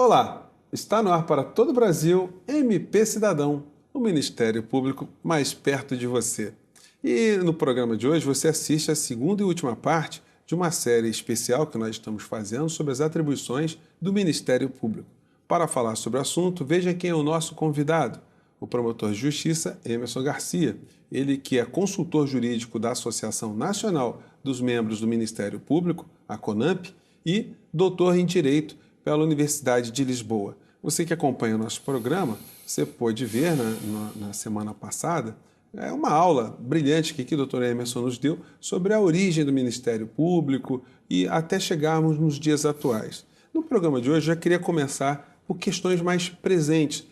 Olá, está no ar para todo o Brasil MP Cidadão, o Ministério Público mais perto de você. E no programa de hoje você assiste a segunda e última parte de uma série especial que nós estamos fazendo sobre as atribuições do Ministério Público. Para falar sobre o assunto, veja quem é o nosso convidado, o promotor de justiça Emerson Garcia, ele que é consultor jurídico da Associação Nacional dos Membros do Ministério Público, a CONAMP, e doutor em Direito pela Universidade de Lisboa. Você que acompanha o nosso programa, você pôde ver na semana passada uma aula brilhante que o doutor Emerson nos deu sobre a origem do Ministério Público e até chegarmos nos dias atuais. No programa de hoje, eu já queria começar por questões mais presentes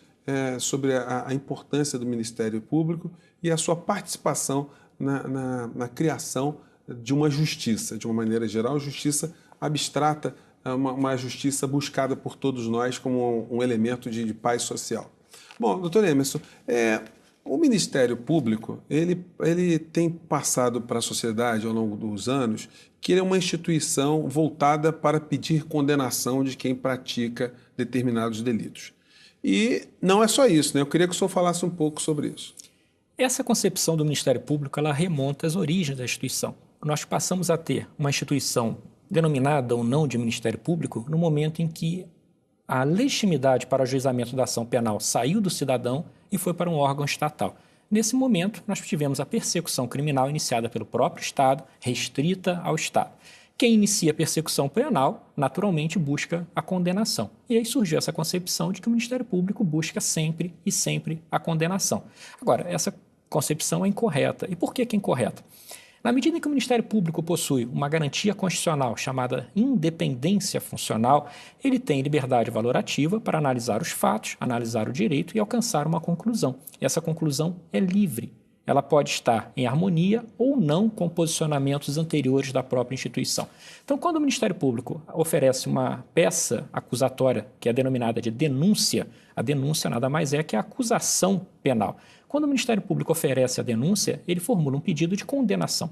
sobre a importância do Ministério Público e a sua participação na criação de uma justiça, de uma maneira geral, justiça abstrata, uma justiça buscada por todos nós como um elemento de paz social. Bom, doutor Emerson, o Ministério Público ele tem passado para a sociedade ao longo dos anos que ele é uma instituição voltada para pedir condenação de quem pratica determinados delitos. E não é só isso, né? Eu queria que o senhor falasse um pouco sobre isso. Essa concepção do Ministério Público ela remonta às origens da instituição. Nós passamos a ter uma instituição denominada ou não de Ministério Público no momento em que a legitimidade para o ajuizamento da ação penal saiu do cidadão e foi para um órgão estatal. Nesse momento, nós tivemos a persecução criminal iniciada pelo próprio Estado, restrita ao Estado. Quem inicia a persecução penal, naturalmente, busca a condenação. E aí surgiu essa concepção de que o Ministério Público busca sempre e sempre a condenação. Agora, essa concepção é incorreta. E por que é incorreta? Na medida em que o Ministério Público possui uma garantia constitucional chamada independência funcional, ele tem liberdade valorativa para analisar os fatos, analisar o direito e alcançar uma conclusão. E essa conclusão é livre. Ela pode estar em harmonia ou não com posicionamentos anteriores da própria instituição. Então, quando o Ministério Público oferece uma peça acusatória, que é denominada de denúncia, a denúncia nada mais é que a acusação penal. Quando o Ministério Público oferece a denúncia, ele formula um pedido de condenação.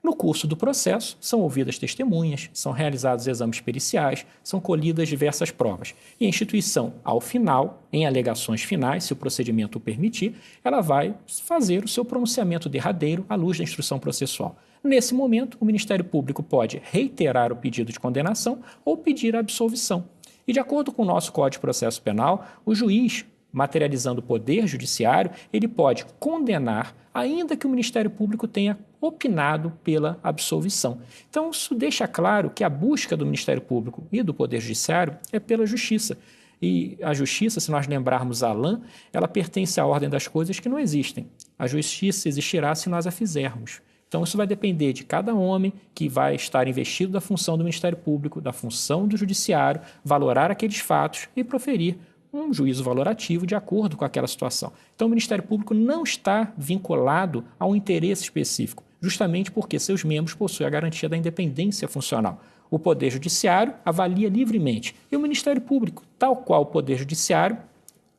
No curso do processo, são ouvidas testemunhas, são realizados exames periciais, são colhidas diversas provas. E a instituição, ao final, em alegações finais, se o procedimento o permitir, ela vai fazer o seu pronunciamento derradeiro à luz da instrução processual. Nesse momento, o Ministério Público pode reiterar o pedido de condenação ou pedir a absolvição. E, de acordo com o nosso Código de Processo Penal, o juiz, materializando o poder judiciário, ele pode condenar, ainda que o Ministério Público tenha opinado pela absolvição. Então, isso deixa claro que a busca do Ministério Público e do Poder Judiciário é pela justiça. E a justiça, se nós lembrarmos Alain, ela pertence à ordem das coisas que não existem. A justiça existirá se nós a fizermos. Então, isso vai depender de cada homem que vai estar investido da função do Ministério Público, da função do Judiciário, valorar aqueles fatos e proferir um juízo valorativo de acordo com aquela situação. Então, o Ministério Público não está vinculado a um interesse específico, justamente porque seus membros possuem a garantia da independência funcional. O Poder Judiciário avalia livremente e o Ministério Público, tal qual o Poder Judiciário,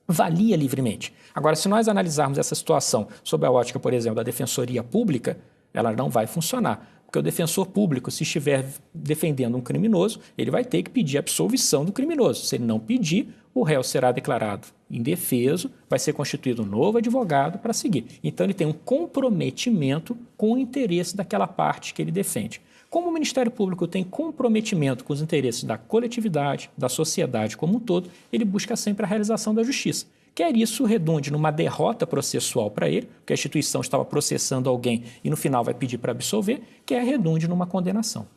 avalia livremente. Agora, se nós analisarmos essa situação sob a ótica, por exemplo, da Defensoria Pública, ela não vai funcionar. Porque o defensor público, se estiver defendendo um criminoso, ele vai ter que pedir a absolvição do criminoso. Se ele não pedir, o réu será declarado indefeso, vai ser constituído um novo advogado para seguir. Então, ele tem um comprometimento com o interesse daquela parte que ele defende. Como o Ministério Público tem comprometimento com os interesses da coletividade, da sociedade como um todo, ele busca sempre a realização da justiça. Quer isso redunde numa derrota processual para ele, porque a instituição estava processando alguém e no final vai pedir para absolver, quer redunde numa condenação.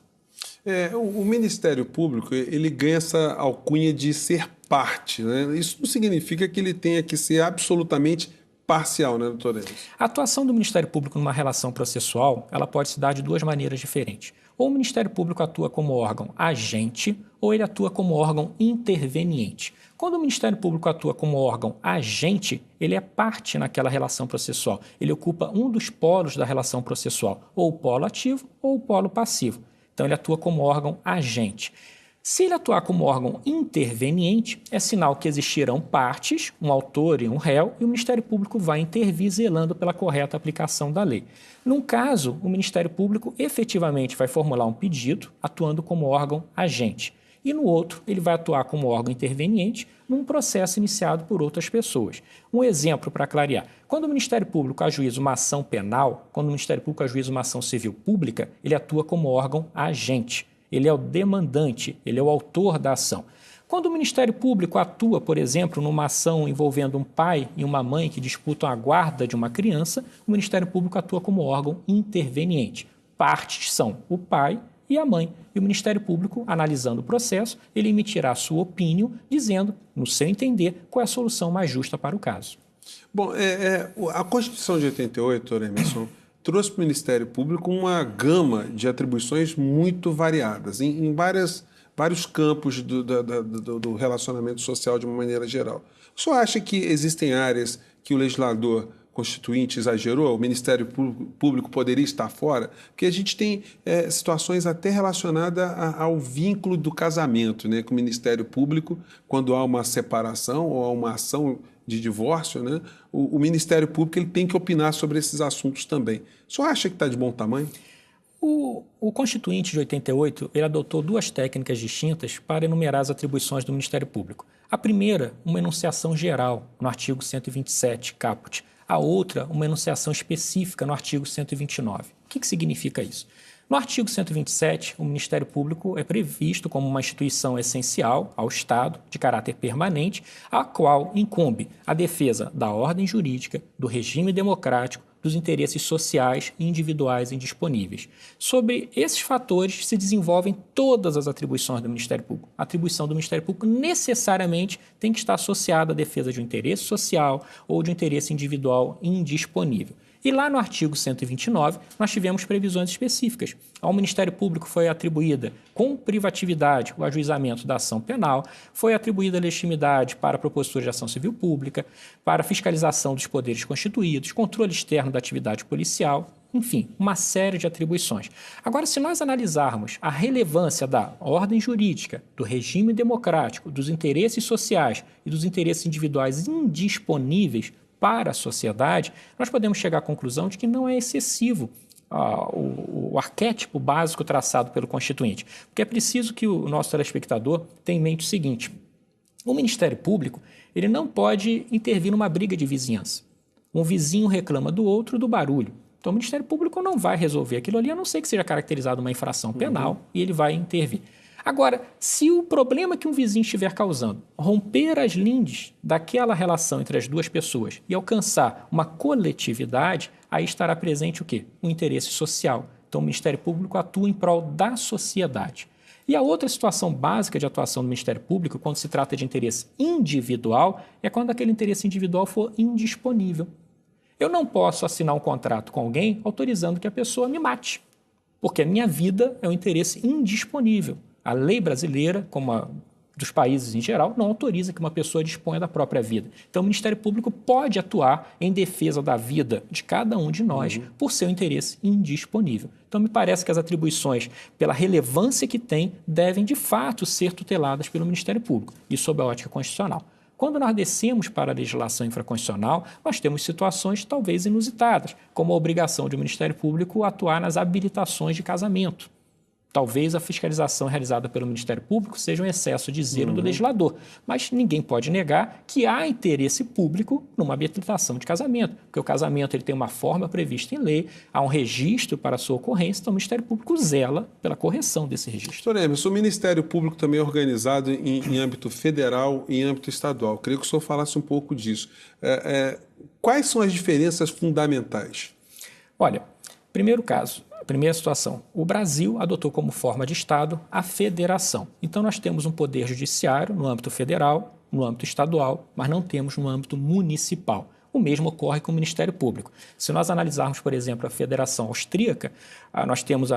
O Ministério Público ele ganha essa alcunha de ser parte, né? Isso não significa que ele tenha que ser absolutamente parcial, né, doutor Emerson? A atuação do Ministério Público numa relação processual, ela pode se dar de duas maneiras diferentes. Ou o Ministério Público atua como órgão agente, ou ele atua como órgão interveniente. Quando o Ministério Público atua como órgão agente, ele é parte naquela relação processual. Ele ocupa um dos polos da relação processual, ou o polo ativo ou o polo passivo. Então, ele atua como órgão agente. Se ele atuar como órgão interveniente, é sinal que existirão partes, um autor e um réu, e o Ministério Público vai intervir zelando pela correta aplicação da lei. Num caso, o Ministério Público efetivamente vai formular um pedido, atuando como órgão agente. e no outro ele vai atuar como órgão interveniente num processo iniciado por outras pessoas. Um exemplo para clarear: quando o Ministério Público ajuiza uma ação penal, quando o Ministério Público ajuiza uma ação civil pública, ele atua como órgão agente, ele é o demandante, ele é o autor da ação. Quando o Ministério Público atua, por exemplo, numa ação envolvendo um pai e uma mãe que disputam a guarda de uma criança, o Ministério Público atua como órgão interveniente. Partes são o pai e a mãe. E o Ministério Público, analisando o processo, ele emitirá a sua opinião, dizendo, no seu entender, qual é a solução mais justa para o caso. Bom, a Constituição de 88, doutor Emerson, trouxe para o Ministério Público uma gama de atribuições muito variadas, em vários campos do relacionamento social de uma maneira geral. O senhor acha que existem áreas que o legislador constituinte exagerou, o Ministério Público poderia estar fora? Porque a gente tem situações até relacionadas ao vínculo do casamento, né, com o Ministério Público, quando há uma separação ou há uma ação de divórcio, né, o Ministério Público ele tem que opinar sobre esses assuntos também. O senhor acha que está de bom tamanho? O Constituinte de 88, ele adotou duas técnicas distintas para enumerar as atribuições do Ministério Público. A primeira, uma enunciação geral, no artigo 127, caput. A outra, uma enunciação específica, no artigo 129. O que significa isso? No artigo 127, o Ministério Público é previsto como uma instituição essencial ao Estado, de caráter permanente, a qual incumbe a defesa da ordem jurídica, do regime democrático, dos interesses sociais e individuais indisponíveis. Sobre esses fatores se desenvolvem todas as atribuições do Ministério Público. A atribuição do Ministério Público necessariamente tem que estar associada à defesa de um interesse social ou de um interesse individual indisponível. E lá no artigo 129, nós tivemos previsões específicas. Ao Ministério Público foi atribuída com privatividade o ajuizamento da ação penal, foi atribuída legitimidade para a propositura de ação civil pública, para a fiscalização dos poderes constituídos, controle externo da atividade policial, enfim, uma série de atribuições. Agora, se nós analisarmos a relevância da ordem jurídica, do regime democrático, dos interesses sociais e dos interesses individuais indisponíveis para a sociedade, nós podemos chegar à conclusão de que não é excessivo o arquétipo básico traçado pelo Constituinte. Porque é preciso que o nosso telespectador tenha em mente o seguinte: o Ministério Público ele não pode intervir numa briga de vizinhança. Um vizinho reclama do outro do barulho. Então, o Ministério Público não vai resolver aquilo ali, a não ser que seja caracterizado uma infração penal, e ele vai intervir. Agora, se o problema que um vizinho estiver causando romper as lindes daquela relação entre as duas pessoas e alcançar uma coletividade, aí estará presente o quê? O interesse social. Então, o Ministério Público atua em prol da sociedade. E a outra situação básica de atuação do Ministério Público, quando se trata de interesse individual, é quando aquele interesse individual for indisponível. Eu não posso assinar um contrato com alguém autorizando que a pessoa me mate, porque a minha vida é um interesse indisponível. A lei brasileira, como a dos países em geral, não autoriza que uma pessoa disponha da própria vida. Então, o Ministério Público pode atuar em defesa da vida de cada um de nós por seu interesse indisponível. Então, me parece que as atribuições, pela relevância que têm, devem, de fato, ser tuteladas pelo Ministério Público, e sob a ótica constitucional. Quando nós descemos para a legislação infraconstitucional, nós temos situações talvez inusitadas, como a obrigação do Ministério Público atuar nas habilitações de casamento. Talvez a fiscalização realizada pelo Ministério Público seja um excesso de zelo do legislador, mas ninguém pode negar que há interesse público numa habilitação de casamento, porque o casamento ele tem uma forma prevista em lei, há um registro para a sua ocorrência, então o Ministério Público zela pela correção desse registro. Doutor Emerson, o Ministério Público também é organizado em âmbito federal e em âmbito estadual. Queria que o senhor falasse um pouco disso. Quais são as diferenças fundamentais? Olha, primeiro caso, primeira situação, o Brasil adotou como forma de Estado a federação. Então, nós temos um poder judiciário no âmbito federal, no âmbito estadual, mas não temos no âmbito municipal. O mesmo ocorre com o Ministério Público. Se nós analisarmos, por exemplo, a Federação Austríaca, nós temos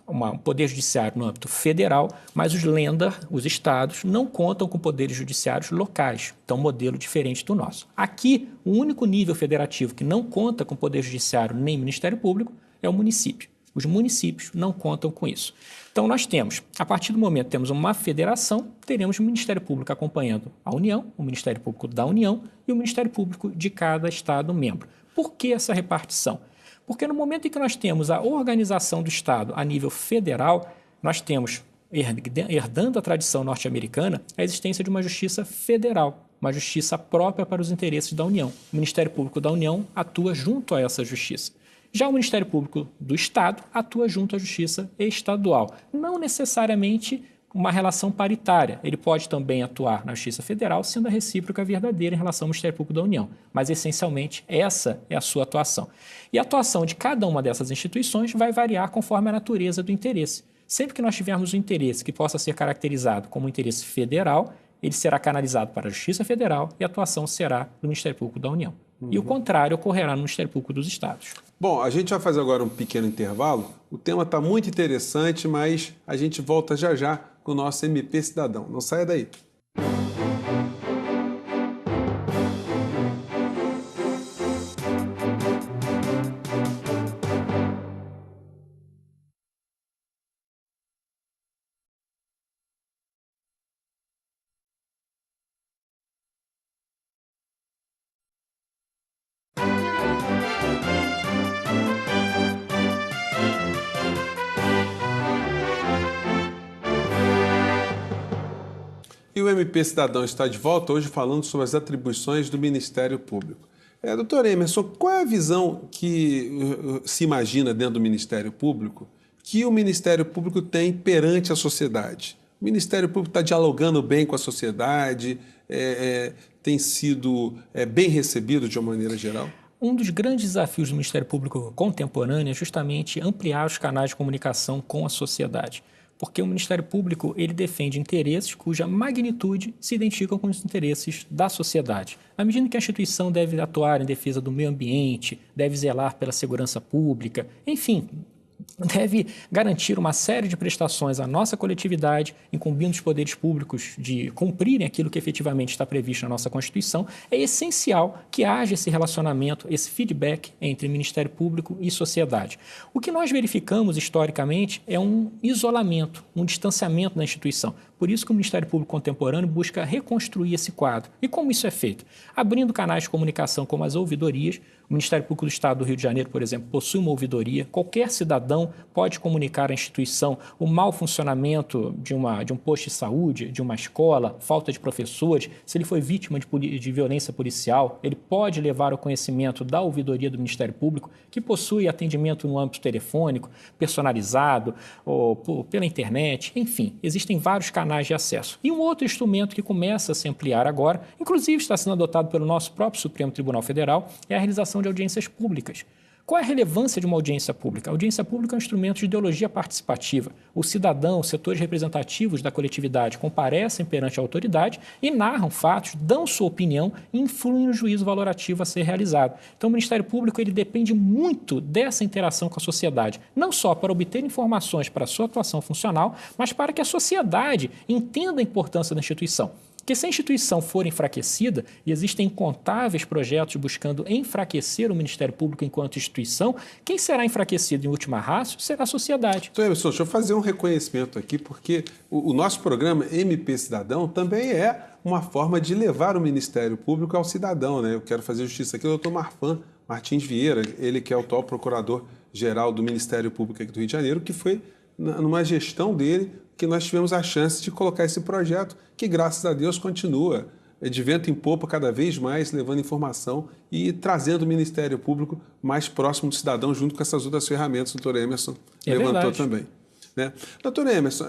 um poder judiciário no âmbito federal, mas os Länder, os estados, não contam com poderes judiciários locais. Então, um modelo diferente do nosso. Aqui, o único nível federativo que não conta com poder judiciário nem Ministério Público é o município. Os municípios não contam com isso. Então, nós temos, a partir do momento que temos uma federação, teremos o Ministério Público acompanhando a União, o Ministério Público da União e o Ministério Público de cada Estado membro. Por que essa repartição? Porque no momento em que nós temos a organização do Estado a nível federal, nós temos herdando a tradição norte-americana, a existência de uma justiça federal, uma justiça própria para os interesses da União. O Ministério Público da União atua junto a essa justiça. Já o Ministério Público do Estado atua junto à justiça estadual. Não necessariamente uma relação paritária. Ele pode também atuar na Justiça Federal, sendo a recíproca verdadeira em relação ao Ministério Público da União. Mas, essencialmente, essa é a sua atuação. E a atuação de cada uma dessas instituições vai variar conforme a natureza do interesse. Sempre que nós tivermos um interesse que possa ser caracterizado como um interesse federal, ele será canalizado para a Justiça Federal e a atuação será do Ministério Público da União. E o contrário ocorrerá no Ministério Público dos Estados. Bom, a gente vai fazer agora um pequeno intervalo. O tema está muito interessante, mas a gente volta já já com o nosso MP Cidadão. Não saia daí. E o MP Cidadão está de volta hoje falando sobre as atribuições do Ministério Público. Doutor Emerson, qual é a visão que se imagina dentro do Ministério Público que o Ministério Público tem perante a sociedade? O Ministério Público está dialogando bem com a sociedade, tem sido bem recebido de uma maneira geral? Um dos grandes desafios do Ministério Público contemporâneo é justamente ampliar os canais de comunicação com a sociedade. Porque o Ministério Público ele defende interesses cuja magnitude se identificam com os interesses da sociedade. Na medida que a instituição deve atuar em defesa do meio ambiente, deve zelar pela segurança pública, enfim, deve garantir uma série de prestações à nossa coletividade, incumbindo os poderes públicos de cumprirem aquilo que efetivamente está previsto na nossa Constituição, é essencial que haja esse relacionamento, esse feedback entre Ministério Público e sociedade. O que nós verificamos historicamente é um isolamento, um distanciamento da instituição. Por isso que o Ministério Público contemporâneo busca reconstruir esse quadro. E como isso é feito? Abrindo canais de comunicação como as ouvidorias. O Ministério Público do Estado do Rio de Janeiro, por exemplo, possui uma ouvidoria. Qualquer cidadão pode comunicar à instituição o mau funcionamento de um posto de saúde, de uma escola, falta de professores. Se ele foi vítima de violência policial, ele pode levar ao conhecimento da ouvidoria do Ministério Público, que possui atendimento no âmbito telefônico, personalizado, ou pela internet. Enfim, existem vários canais de acesso. E um outro instrumento que começa a se ampliar agora, inclusive está sendo adotado pelo nosso próprio Supremo Tribunal Federal, é a realização de audiências públicas. Qual é a relevância de uma audiência pública? A audiência pública é um instrumento de ideologia participativa. O cidadão, os setores representativos da coletividade comparecem perante a autoridade e narram fatos, dão sua opinião e influem no juízo valorativo a ser realizado. Então, o Ministério Público ele depende muito dessa interação com a sociedade, não só para obter informações para a sua atuação funcional, mas para que a sociedade entenda a importância da instituição. Porque se a instituição for enfraquecida, e existem incontáveis projetos buscando enfraquecer o Ministério Público enquanto instituição, quem será enfraquecido em última ratio será a sociedade. Então, Emerson, deixa eu fazer um reconhecimento aqui, porque o nosso programa MP Cidadão também é uma forma de levar o Ministério Público ao cidadão, né? Eu quero fazer justiça aqui ao doutor Martins Vieira, ele que é o atual procurador-geral do Ministério Público aqui do Rio de Janeiro, que foi numa gestão dele que nós tivemos a chance de colocar esse projeto, que graças a Deus continua de vento em popa cada vez mais, levando informação e trazendo o Ministério Público mais próximo do cidadão, junto com essas outras ferramentas que o doutor Emerson levantou também. Né? Doutor Emerson,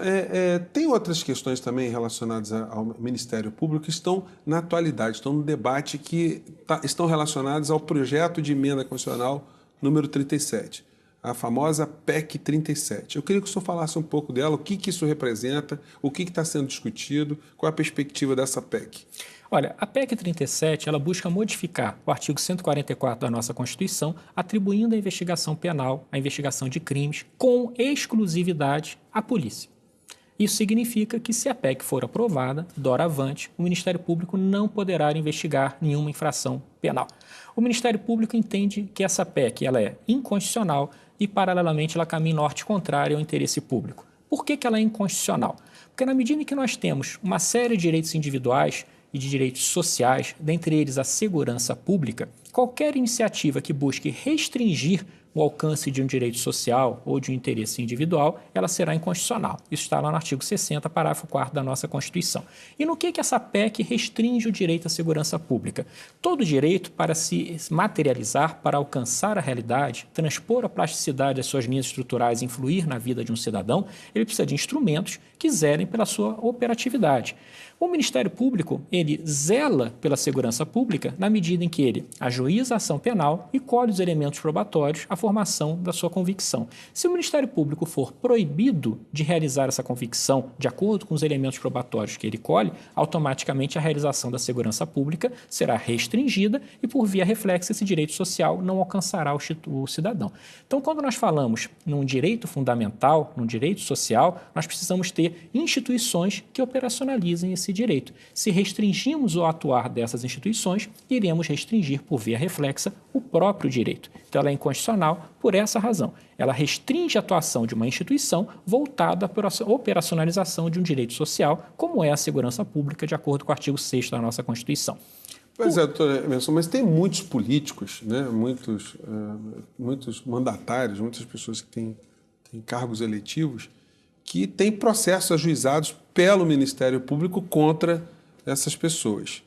tem outras questões também relacionadas ao Ministério Público que estão na atualidade, estão no debate, que estão relacionadas ao projeto de emenda constitucional número 37. A famosa PEC 37. Eu queria que o senhor falasse um pouco dela, o que isso representa, o que está sendo discutido, qual a perspectiva dessa PEC? Olha, a PEC 37 ela busca modificar o artigo 144 da nossa Constituição, atribuindo a investigação penal, a investigação de crimes, com exclusividade à polícia. Isso significa que, se a PEC for aprovada, doravante, o Ministério Público não poderá investigar nenhuma infração penal. O Ministério Público entende que essa PEC ela é inconstitucional e, paralelamente, ela caminha em norte contrário ao interesse público. Por que ela é inconstitucional? Porque, na medida em que nós temos uma série de direitos individuais e de direitos sociais, dentre eles a segurança pública, qualquer iniciativa que busque restringir o alcance de um direito social ou de um interesse individual, ela será inconstitucional. Isso está lá no artigo 60, parágrafo 4º da nossa Constituição. E no que essa PEC restringe o direito à segurança pública? Todo direito, para se materializar, para alcançar a realidade, transpor a plasticidade das suas linhas estruturais e influir na vida de um cidadão, ele precisa de instrumentos que zelem pela sua operatividade. O Ministério Público, ele zela pela segurança pública na medida em que ele ajuiza a ação penal e colhe os elementos probatórios à formação da sua convicção. Se o Ministério Público for proibido de realizar essa convicção de acordo com os elementos probatórios que ele colhe, automaticamente a realização da segurança pública será restringida e, por via reflexa, esse direito social não alcançará o cidadão. Então, quando nós falamos num direito fundamental, num direito social, nós precisamos ter instituições que operacionalizem esse direito. Se restringimos o atuar dessas instituições, iremos restringir, por via reflexa, o próprio direito. Então, ela é inconstitucional por essa razão. Ela restringe a atuação de uma instituição voltada para a operacionalização de um direito social, como é a segurança pública, de acordo com o artigo 6º da nossa Constituição. Pois é, doutor Emerson, mas tem muitos políticos, né? Muitos mandatários, muitas pessoas que têm cargos eletivos, que têm processos ajuizados pelo Ministério Público contra essas pessoas.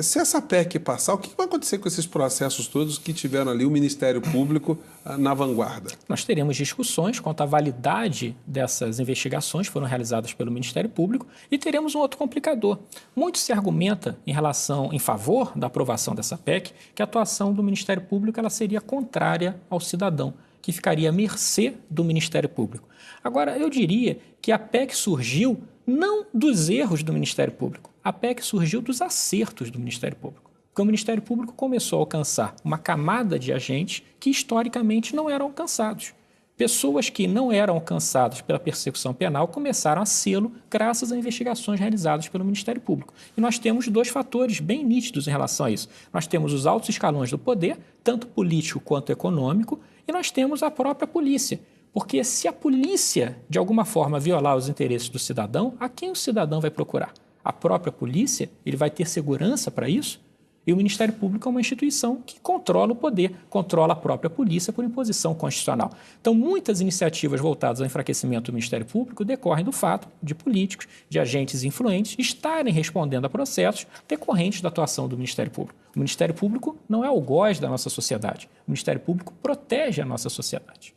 Se essa PEC passar, o que vai acontecer com esses processos todos que tiveram ali o Ministério Público na vanguarda? Nós teremos discussões quanto à validade dessas investigações que foram realizadas pelo Ministério Público e teremos um outro complicador. Muito se argumenta em favor da aprovação dessa PEC que a atuação do Ministério Público ela seria contrária ao cidadão, que ficaria à mercê do Ministério Público. Agora, eu diria que a PEC surgiu não dos erros do Ministério Público, a PEC surgiu dos acertos do Ministério Público. Porque o Ministério Público começou a alcançar uma camada de agentes que historicamente não eram alcançados. Pessoas que não eram alcançadas pela persecução penal começaram a sê-lo graças a investigações realizadas pelo Ministério Público. E nós temos dois fatores bem nítidos em relação a isso. Nós temos os altos escalões do poder, tanto político quanto econômico, e nós temos a própria polícia. Porque se a polícia, de alguma forma, violar os interesses do cidadão, a quem o cidadão vai procurar? A própria polícia? Ele vai ter segurança para isso? E o Ministério Público é uma instituição que controla o poder, controla a própria polícia por imposição constitucional. Então, muitas iniciativas voltadas ao enfraquecimento do Ministério Público decorrem do fato de políticos, de agentes influentes estarem respondendo a processos decorrentes da atuação do Ministério Público. O Ministério Público não é o algoz da nossa sociedade. O Ministério Público protege a nossa sociedade.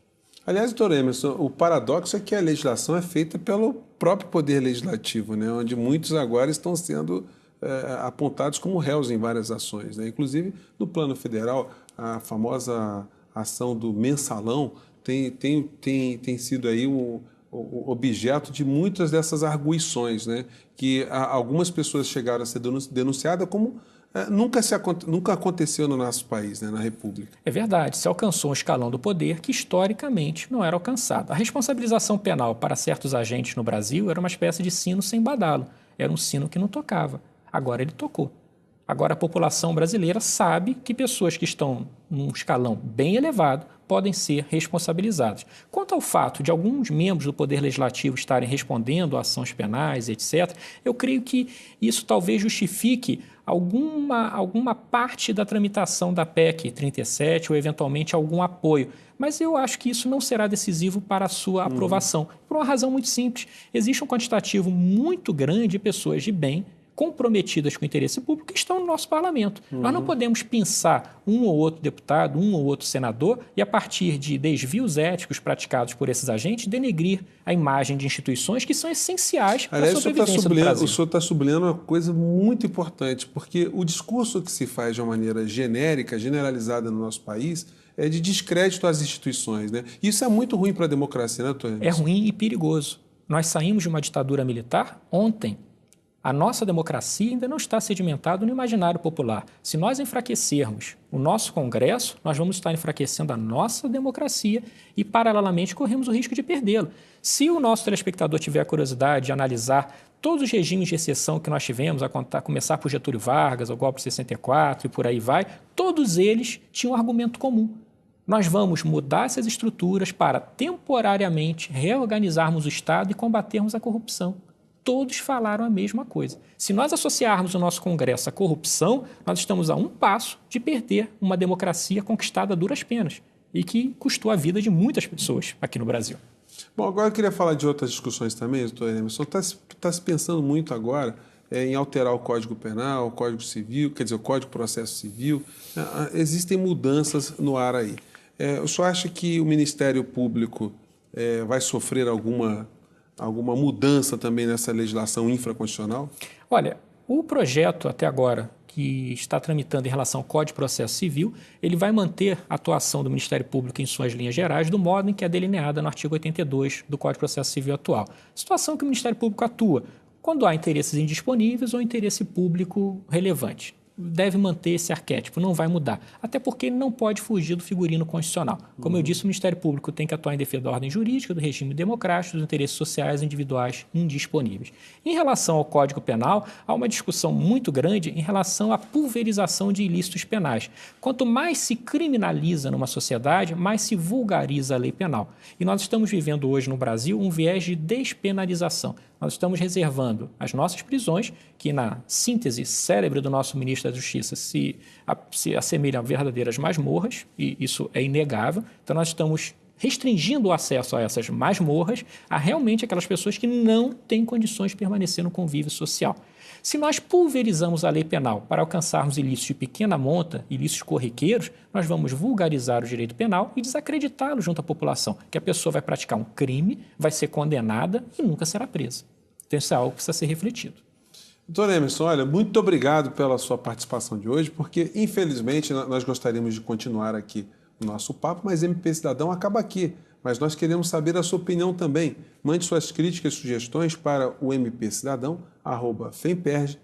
Aliás, doutor Emerson, o paradoxo é que a legislação é feita pelo próprio Poder Legislativo, né? Onde muitos agora estão sendo apontados como réus em várias ações, né? Inclusive, no plano federal, a famosa ação do mensalão tem sido aí o objeto de muitas dessas arguições, né? Que algumas pessoas chegaram a ser denunciadas como nunca aconteceu no nosso país, né, na República. É verdade, se alcançou um escalão do poder que historicamente não era alcançado. A responsabilização penal para certos agentes no Brasil era uma espécie de sino sem badalo, era um sino que não tocava. Agora ele tocou. Agora a população brasileira sabe que pessoas que estão num escalão bem elevado podem ser responsabilizadas. Quanto ao fato de alguns membros do Poder Legislativo estarem respondendo a ações penais, etc., eu creio que isso talvez justifique alguma parte da tramitação da PEC 37 ou, eventualmente, algum apoio. Mas eu acho que isso não será decisivo para a sua aprovação, por uma razão muito simples. Existe um quantitativo muito grande de pessoas de bem comprometidas com o interesse público que estão no nosso parlamento. Nós não podemos pensar um ou outro deputado, um ou outro senador e, a partir de desvios éticos praticados por esses agentes, denegrir a imagem de instituições que são essenciais para a sobrevivência do Brasil. O senhor está sublinhando uma coisa muito importante, porque o discurso que se faz de uma maneira genérica, generalizada no nosso país, é de descrédito às instituições, né? Isso é muito ruim para a democracia, né, doutor? É ruim e perigoso. Nós saímos de uma ditadura militar ontem. A nossa democracia ainda não está sedimentada no imaginário popular. Se nós enfraquecermos o nosso Congresso, nós vamos estar enfraquecendo a nossa democracia e, paralelamente, corremos o risco de perdê-lo. Se o nosso telespectador tiver a curiosidade de analisar todos os regimes de exceção que nós tivemos, a começar por Getúlio Vargas, o golpe de 64 e por aí vai, todos eles tinham um argumento comum. Nós vamos mudar essas estruturas para, temporariamente, reorganizarmos o Estado e combatermos a corrupção. Todos falaram a mesma coisa. Se nós associarmos o nosso Congresso à corrupção, nós estamos a um passo de perder uma democracia conquistada a duras penas. e que custou a vida de muitas pessoas aqui no Brasil. Bom, agora eu queria falar de outras discussões também, doutor Emerson. Está se pensando muito agora em alterar o Código Penal, o Código Civil, quer dizer, o Código de Processo Civil. Existem mudanças no ar aí. O senhor acha que o Ministério Público vai sofrer alguma mudança também nessa legislação infraconstitucional? Olha, o projeto até agora que está tramitando em relação ao Código de Processo Civil, ele vai manter a atuação do Ministério Público em suas linhas gerais do modo em que é delineada no artigo 82 do Código de Processo Civil atual. Situação que o Ministério Público atua quando há interesses indisponíveis ou interesse público relevante. Deve manter esse arquétipo, não vai mudar. Até porque ele não pode fugir do figurino constitucional. Como eu disse, o Ministério Público tem que atuar em defesa da ordem jurídica, do regime democrático, dos interesses sociais individuais indisponíveis. Em relação ao Código Penal, há uma discussão muito grande em relação à pulverização de ilícitos penais. Quanto mais se criminaliza numa sociedade, mais se vulgariza a lei penal. E nós estamos vivendo hoje no Brasil um viés de despenalização. Nós estamos reservando as nossas prisões, que na síntese célebre do nosso ministro da Justiça se assemelham a verdadeiras masmorras, e isso é inegável. Então nós estamos restringindo o acesso a essas masmorras a realmente aquelas pessoas que não têm condições de permanecer no convívio social. Se nós pulverizamos a lei penal para alcançarmos ilícitos de pequena monta, ilícitos corriqueiros, nós vamos vulgarizar o direito penal e desacreditá-lo junto à população, que a pessoa vai praticar um crime, vai ser condenada e nunca será presa. Então isso é algo que precisa ser refletido. Doutor Emerson, olha, muito obrigado pela sua participação de hoje, porque infelizmente nós gostaríamos de continuar aqui o nosso papo, mas MP Cidadão acaba aqui. Mas nós queremos saber a sua opinião também. Mande suas críticas e sugestões para o mpcidadão@femperj.com.br.